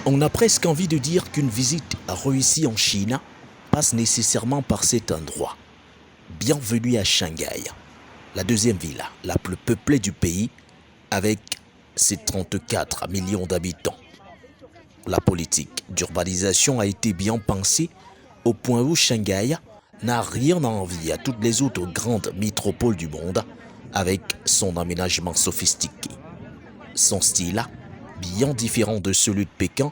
On a presque envie de dire qu'une visite réussie en Chine passe nécessairement par cet endroit. Bienvenue à Shanghai, la deuxième ville la plus peuplée du pays avec ses 34 millions d'habitants. La politique d'urbanisation a été bien pensée au point où Shanghai n'a rien à envier à toutes les autres grandes métropoles du monde avec son aménagement sophistiqué. Son style, bien différent de celui de Pékin,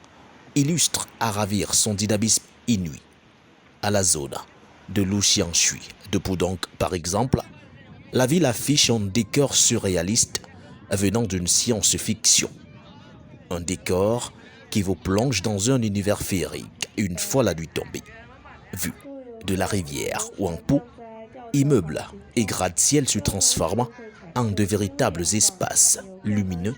illustre à ravir son dynamisme inouï. À la zone de Luxianshui de Pudong par exemple, la ville affiche un décor surréaliste venant d'une science-fiction. Un décor qui vous plonge dans un univers féerique une fois la nuit tombée. Vue de la rivière Huangpu, immeubles et gratte-ciel se transforment en de véritables espaces lumineux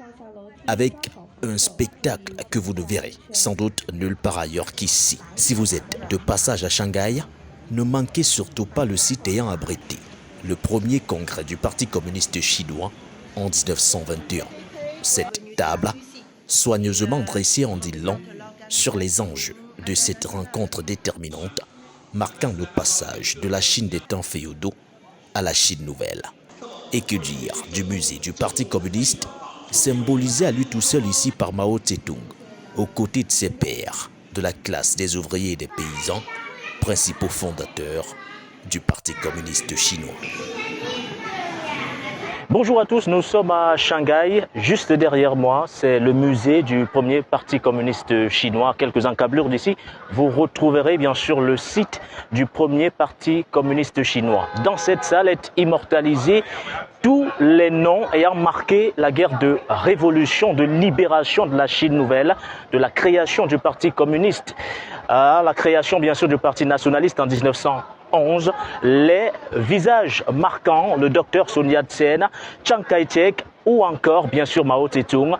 avec un spectacle que vous ne verrez sans doute nulle part ailleurs qu'ici. Si vous êtes de passage à Shanghai, ne manquez surtout pas le site ayant abrité le premier congrès du Parti communiste chinois en 1921. Cette table, soigneusement dressée en dit long sur les enjeux de cette rencontre déterminante, marquant le passage de la Chine des temps féodaux à la Chine nouvelle. Et que dire du musée du Parti communiste, symbolisé à lui tout seul ici par Mao Tse-tung, aux côtés de ses pairs de la classe des ouvriers et des paysans, principaux fondateurs du Parti communiste chinois. Bonjour à tous, nous sommes à Shanghai. Juste derrière moi, c'est le musée du premier Parti communiste chinois. À quelques encablures d'ici, vous retrouverez bien sûr le site du premier Parti communiste chinois. Dans cette salle est immortalisé tous les noms ayant marqué la guerre de révolution, de libération de la Chine nouvelle, de la création du Parti communiste à la création bien sûr du Parti nationaliste en 1911, les visages marquants, le docteur Sun Yat-sen, Chiang Kai-shek ou encore bien sûr Mao Tse-tung.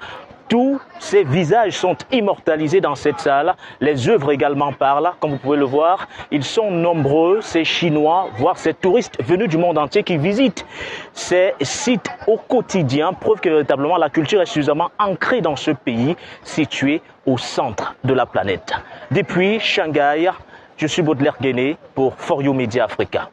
Tous ces visages sont immortalisés dans cette salle. Les œuvres également parlent. Comme vous pouvez le voir, ils sont nombreux, ces Chinois, voire ces touristes venus du monde entier qui visitent ces sites au quotidien. Preuve que véritablement la culture est suffisamment ancrée dans ce pays situé au centre de la planète. Depuis Shanghai, je suis Baudelaire Guéné pour For You Media Africa.